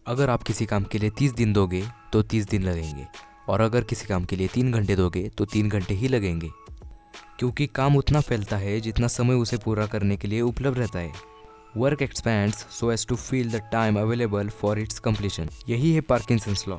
अगर आप किसी काम के लिए 30 दिन दोगे तो 30 दिन लगेंगे, और अगर किसी काम के लिए 3 घंटे दोगे तो 3 घंटे ही लगेंगे, क्योंकि काम उतना फैलता है जितना समय उसे पूरा करने के लिए उपलब्ध रहता है। Work expands so as to fill the time available for its completion. यही है पार्किंसंस लॉ,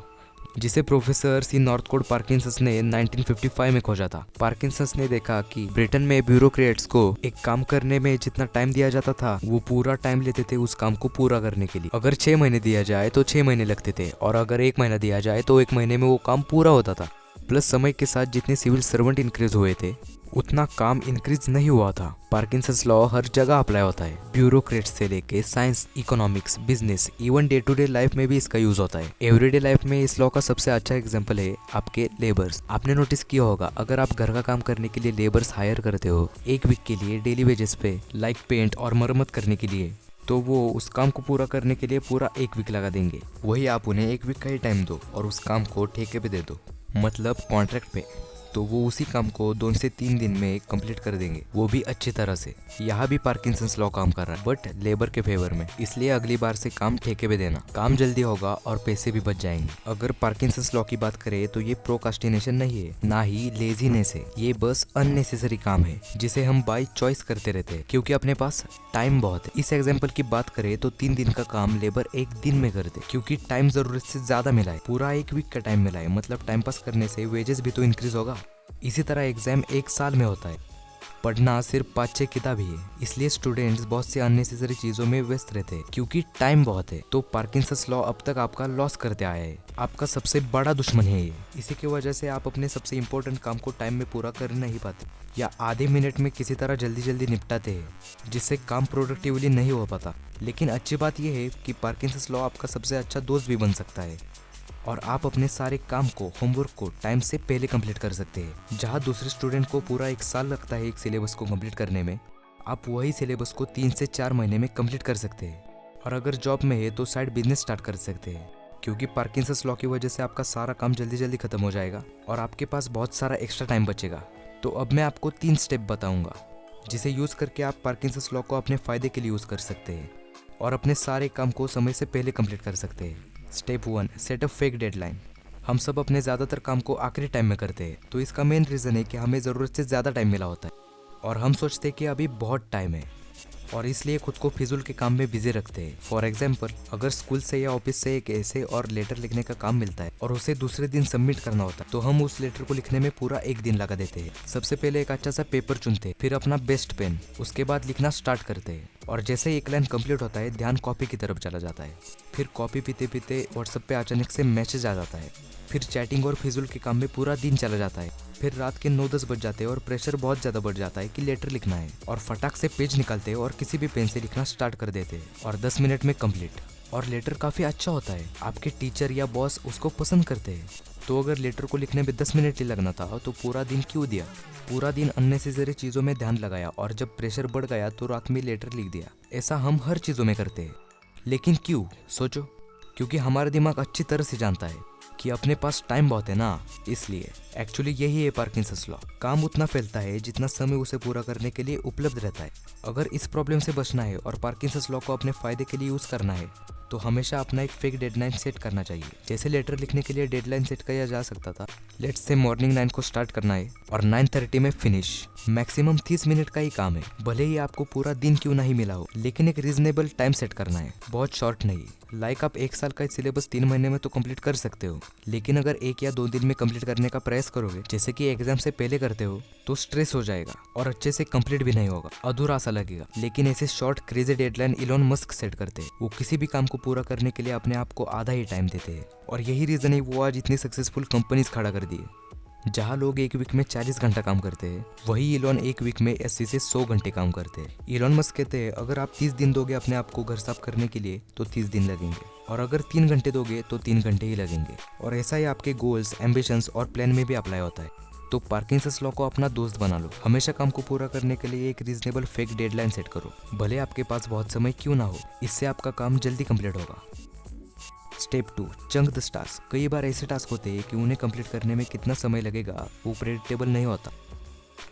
जिसे प्रोफेसर सी नॉर्थकोट पार्किंसंस ने 1955 में खोजा था। पार्किंसंस ने देखा कि ब्रिटेन में ब्यूरोक्रेट्स को एक काम करने में जितना टाइम दिया जाता था वो पूरा टाइम लेते थे उस काम को पूरा करने के लिए। अगर 6 महीने दिया जाए तो 6 महीने लगते थे, और अगर 1 महीना दिया जाए तो 1 महीने में वो काम पूरा होता था। प्लस समय के साथ जितने सिविल सर्वेंट इंक्रीज हुए थे उतना काम इंक्रीज नहीं हुआ था। पार्किंसंस लॉ हर जगह अप्लाई होता है, ब्यूरोक्रेट्स से लेके science, economics, business, even day to day life में भी इसका यूज होता है। एवरीडे लाइफ में इस लॉ का सबसे अच्छा एग्जांपल है आपके लेबर्स। आपने नोटिस किया होगा, अगर आप घर का काम करने के लिए लेबर्स हायर करते हो 1 वीक के लिए डेली वेजेस पे, लाइक पेंट और मरम्मत करने के लिए, तो वो उस काम को पूरा करने के लिए पूरा 1 वीक लगा देंगे। वही आप उन्हें 1 वीक का ही टाइम दो और उस काम को ठेके पे दे दो, मतलब कॉन्ट्रैक्ट पे, तो वो उसी काम को 2 से 3 दिन में कंप्लीट कर देंगे, वो भी अच्छी तरह से। यहाँ भी पार्किंसंस लॉ काम कर रहा है, बट लेबर के फेवर में। इसलिए अगली बार से काम ठेके पे देना, काम जल्दी होगा और पैसे भी बच जाएंगे। अगर पार्किंसंस लॉ की बात करें तो ये प्रोकास्टिनेशन नहीं है, ना ही लेजीनेस है, ये बस अननेसेसरी काम है जिसे हम बाय चॉइस करते रहते हैं क्योंकि अपने पास टाइम बहुत है। इस एग्जाम्पल की बात करें तो 3 दिन का काम लेबर 1 दिन में कर दे, क्योंकि टाइम जरूरत से ज्यादा मिला है, पूरा 1 वीक का टाइम मिला है, मतलब टाइम पास करने से वेजेस भी तो इंक्रीज होगा। इसी तरह एग्जाम 1 साल में होता है, पढ़ना सिर्फ 5-6 किताब ही है, इसलिए स्टूडेंट्स बहुत सी अननेसेसरी चीजों में व्यस्त रहते हैं क्योंकि टाइम बहुत है। तो पार्किंसंस लॉ अब तक आपका लॉस करते आया है, आपका सबसे बड़ा दुश्मन है ये। इसी की वजह से आप अपने सबसे इंपॉर्टेंट काम को टाइम में पूरा कर नहीं पाते, या आधे मिनट में किसी तरह जल्दी जल्दी निपटाते हैं, जिससे काम प्रोडक्टिवली नहीं हो पाता। लेकिन अच्छी बात यह है कि पार्किंसंस लॉ आपका सबसे अच्छा दोस्त भी बन सकता है, और आप अपने सारे काम को, होमवर्क को टाइम से पहले कंप्लीट कर सकते हैं। जहां दूसरे स्टूडेंट को पूरा 1 साल लगता है एक सिलेबस को कंप्लीट करने में, आप वही सिलेबस को 3 से 4 महीने में कंप्लीट कर सकते हैं। और अगर जॉब में है तो साइड बिजनेस स्टार्ट कर सकते हैं, क्योंकि पार्किंसंस लॉ की वजह से आपका सारा काम जल्दी जल्दी खत्म हो जाएगा और आपके पास बहुत सारा एक्स्ट्रा टाइम बचेगा। तो अब मैं आपको 3 स्टेप बताऊंगा जिसे यूज करके आप पार्किंसंस लॉ को अपने फायदे के लिए यूज कर सकते हैं और अपने सारे काम को समय से पहले कंप्लीट कर सकते हैं। Step 1, set a fake deadline. हम सब अपने ज़्यादातर काम को आखिरी टाइम में करते हैं, तो इसका मेन रीज़न है कि हमें ज़रूरत से ज़्यादा टाइम मिला होता है और हम सोचते हैं कि अभी बहुत टाइम है, और इसलिए खुद को फिजूल के काम में बिजी रखते हैं। फॉर एग्जाम्पल, अगर स्कूल से या ऑफिस से एक ऐसे और लेटर लिखने का काम मिलता है और उसे दूसरे दिन सबमिट करना होता है, तो हम उस लेटर को लिखने में पूरा 1 दिन लगा देते हैं। सबसे पहले एक अच्छा सा पेपर चुनते हैं, फिर अपना बेस्ट पेन, उसके बाद लिखना स्टार्ट करते हैं, और जैसे एक लाइन कंप्लीट होता है ध्यान कॉपी की तरफ चला जाता है। फिर कॉपी पीते पीते व्हाट्सएप पे अचानक से मैसेज आ जाता है, फिर चैटिंग और फिजूल के काम में पूरा दिन चला जाता है। फिर रात के 9-10 बज जाते हैं और प्रेशर बहुत ज़्यादा बढ़ जाता है कि लेटर लिखना है, और फटाक से पेज निकालते हैं और किसी भी पेन से लिखना स्टार्ट कर देते हैं, और 10 मिनट में कंप्लीट। और लेटर काफ़ी अच्छा होता है, आपके टीचर या बॉस उसको पसंद करते हैं। तो अगर लेटर को लिखने में 10 मिनट ही लगना था तो पूरा दिन क्यों दिया? पूरा दिन अननेसेसरी चीज़ों में ध्यान लगाया, और जब प्रेशर बढ़ गया तो रात में लेटर लिख दिया। ऐसा हम हर चीज़ों में करते हैं, लेकिन क्यों? सोचो। क्योंकि हमारा दिमाग अच्छी तरह से जानता है कि अपने पास टाइम बहुत है ना, इसलिए। एक्चुअली यही है पार्किंसंस लॉ, काम उतना फैलता है जितना समय उसे पूरा करने के लिए उपलब्ध रहता है। अगर इस प्रॉब्लम से बचना है और पार्किंसंस लॉ को अपने फायदे के लिए यूज करना है तो हमेशा अपना एक फेक डेडलाइन सेट करना चाहिए। जैसे लेटर लिखने के लिए डेडलाइन सेट किया जा सकता था, लेट्स से मॉर्निंग 9 को स्टार्ट करना है और 9:30 में फिनिश। मैक्सिमम 30 मिनट का ही काम है, भले ही आपको पूरा दिन क्यों नहीं मिला हो, लेकिन एक रीजनेबल टाइम सेट करना है, बहुत शॉर्ट नहीं। लाइक आप 1 साल का सिलेबस 3 महीने में तो कंप्लीट कर सकते हो, लेकिन अगर 1 या 2 दिन में कंप्लीट करने का प्रयास करोगे जैसे कि एग्जाम से पहले करते हो, तो स्ट्रेस हो जाएगा और अच्छे से कंप्लीट भी नहीं होगा, अधूरा सा लगेगा। लेकिन ऐसे short crazy deadline Elon Musk set करते हैं। वो किसी भी काम को पूरा करने के लिए अपने आप को आधा ही टाइम देते हैं, और यही रीजन है वो आज इतनी सक्सेसफुल कंपनीज खड़ा कर दिए। जहाँ लोग 1 वीक में 40 घंटा काम करते हैं, वही इलोन 1 वीक में 80 से 100 घंटे काम करते हैं। इलोन मस्क कहते हैं अगर आप 30 दिन दोगे अपने आप को घर साफ करने के लिए तो 30 दिन लगेंगे, और अगर 3 घंटे दोगे तो 3 घंटे ही लगेंगे। और ऐसा ही आपके गोल्स, एम्बिशंस और प्लान में भी अप्लाई होता है। तो पार्किंसंस लॉ को अपना दोस्त बना लो। हमेशा काम को पूरा करने के लिए एक रीजनेबल फेक डेडलाइन सेट करो, भले आपके पास बहुत समय क्यों ना हो, इससे आपका काम जल्दी कंप्लीट होगा। Step 2, chunk the task. कई बार ऐसे टास्क होते हैं कि उन्हें कंप्लीट करने में कितना समय लगेगा वो प्रेडिक्टेबल नहीं होता।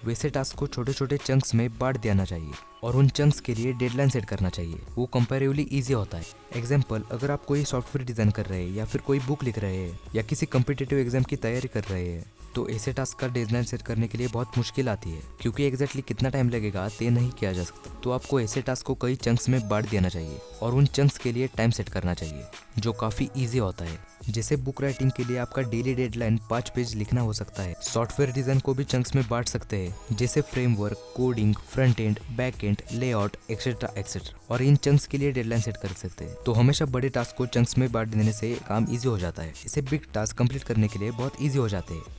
वैसे टास्क को छोटे छोटे चंक्स में बांट देना चाहिए। और उन चंक्स के लिए डेडलाइन सेट करना चाहिए। वो कंपैरेटिवली इजी होता है। एग्जाम्पल, अगर आप कोई सॉफ्टवेयर डिजाइन कर रहे हैं या फिर कोई बुक लिख रहे हैं या किसी कम्पिटिटिव एग्जाम की तैयारी कर रहे हैं, तो ऐसे टास्क का डेडलाइन सेट करने के लिए बहुत मुश्किल आती है, क्योंकि एग्जैक्टली कितना टाइम लगेगा तय नहीं किया जा सकता। तो आपको ऐसे टास्क को कई चंक्स में बांट देना चाहिए और उन चंक्स के लिए टाइम सेट करना चाहिए, जो काफी इजी होता है। जैसे बुक राइटिंग के लिए आपका डेली डेडलाइन 5 पेज लिखना हो सकता है। सॉफ्टवेयर डिजाइन को भी चंक्स में बांट सकते हैं, जैसे framework, coding, front end, back and, layout, etcetera etcetera, और इन चंक्स के लिए डेडलाइन सेट कर सकते हैं। तो हमेशा बड़े टास्क को चंक्स में बांट देने से काम इजी हो जाता है। इसे बिग टास्क कंप्लीट करने के लिए बहुत इजी हो जाते हैं।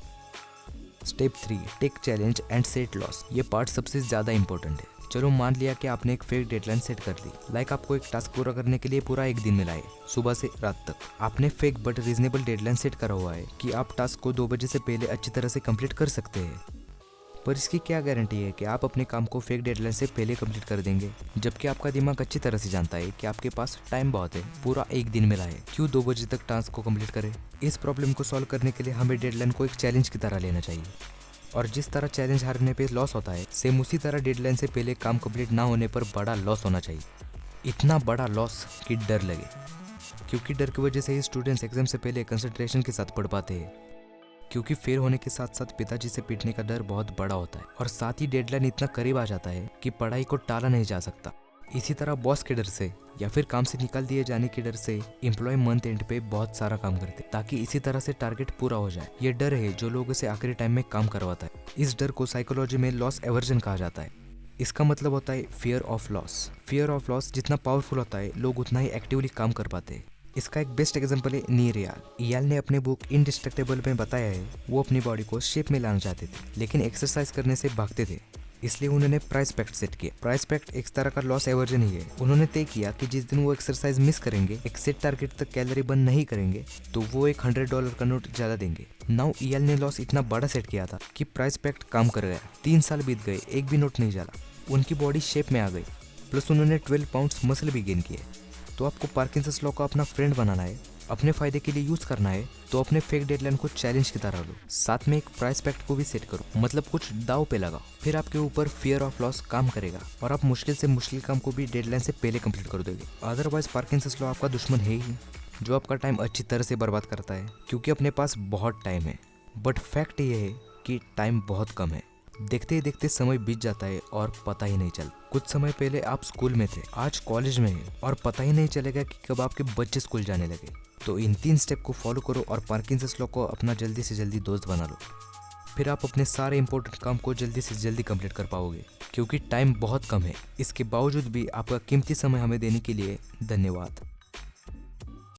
Step 3, take challenge and set loss. ये पार्ट सबसे ज्यादा इंपॉर्टेंट है। चलो मान लिया कि आपने एक फेक डेडलाइन सेट कर ली। लाइक आपको एक टास्क पूरा करने के लिए पूरा एक दिन मिला है, सुबह से रात तक। आपने fake but reasonable deadline set करा हुआ है कि आप टास्क को 2 बजे से पहले अच्छी तरह से कंप्लीट कर सकते हैं। पर इसकी क्या गारंटी है कि आप अपने काम को फेक डेडलाइन से पहले कंप्लीट कर देंगे, जबकि आपका दिमाग अच्छी तरह से जानता है कि आपके पास टाइम बहुत है, पूरा एक दिन मिला है। क्यों 2 बजे तक टास्क को कंप्लीट करें? इस प्रॉब्लम को सॉल्व करने के लिए हमें डेडलाइन को एक चैलेंज की तरह लेना चाहिए। और जिस तरह चैलेंज हारने पे लॉस होता है, सेम उसी तरह डेडलाइन से पहले काम कंप्लीट ना होने पर बड़ा लॉस होना चाहिए। इतना बड़ा लॉस कि डर लगे, क्योंकि डर की वजह से ही स्टूडेंट्स एग्जाम से पहले कंसंट्रेशन के साथ पढ़ पाते हैं। क्योंकि फेल होने के साथ साथ पिताजी से पीटने का डर बहुत बड़ा होता है, और साथ ही डेडलाइन इतना करीब आ जाता है कि पढ़ाई को टाला नहीं जा सकता। इसी तरह बॉस के डर से या फिर काम से निकाल दिए जाने के डर से एम्प्लॉय मंथ एंड पे बहुत सारा काम करते, ताकि इसी तरह से टारगेट पूरा हो जाए। ये डर है जो लोगों से आखिरी टाइम में काम करवाता है। इस डर को साइकोलॉजी में लॉस एवर्जन कहा जाता है। इसका मतलब होता है fear of loss. Fear of loss जितना पावरफुल होता है, लोग उतना ही एक्टिवली काम कर पाते हैं। इसका एक बेस्ट एग्जांपल है नीर इयाल। इयाल ने अपने बुक इनडिस्ट्रक्टेबल में बताया है, वो अपनी बॉडी को शेप में लाना चाहते थे, लेकिन एक्सरसाइज करने से भागते थे। इसलिए उन्होंने प्राइस पैक्ट सेट किया। प्राइस पैक्ट एक तरह का लॉस एवर्जन ही है। उन्होंने तय किया कि जिस दिन वो एक्सरसाइज मिस करेंगे, एक सेट टारगेट तक कैलोरी बर्न नहीं करेंगे, तो वो एक $100 का नोट ज्यादा देंगे। नाउ इयाल ने लॉस इतना बड़ा सेट किया था कि प्राइस पैक्ट काम कर गया। 3 साल बीत गए, एक भी नोट नहीं जला। उनकी बॉडी शेप में आ गई, प्लस उन्होंने 12 पाउंड्स मसल भी गेन किए। तो आपको पार्किंसंस लॉ को अपना फ्रेंड बनाना है, अपने फायदे के लिए यूज करना है, तो अपने फेक डेडलाइन को चैलेंज की तरह लो। साथ में एक प्राइस पैक्ट को भी सेट करो, मतलब कुछ दाव पे लगाओ। फिर आपके ऊपर फियर ऑफ लॉस काम करेगा और आप मुश्किल से मुश्किल काम को भी डेडलाइन से पहले कंप्लीट कर दोगे। अदरवाइज पार्किंसंस लॉ आपका दुश्मन है ही, जो आपका टाइम अच्छी तरह से बर्बाद करता है, क्योंकि अपने पास बहुत टाइम है। बट फैक्ट ये है कि टाइम बहुत कम है। देखते ही देखते समय बीत जाता है और पता ही नहीं चलता। कुछ समय पहले आप स्कूल में थे, आज कॉलेज में है, और पता ही नहीं चलेगा कि कब आपके बच्चे स्कूल जाने लगे। तो इन 3 स्टेप को फॉलो करो और पार्किंसंस लॉ को अपना जल्दी से जल्दी दोस्त बना लो। फिर आप अपने सारे इंपॉर्टेंट काम को जल्दी से जल्दी कंप्लीट कर पाओगे, क्योंकि टाइम बहुत कम है। इसके बावजूद भी आपका कीमती समय हमें देने के लिए धन्यवाद।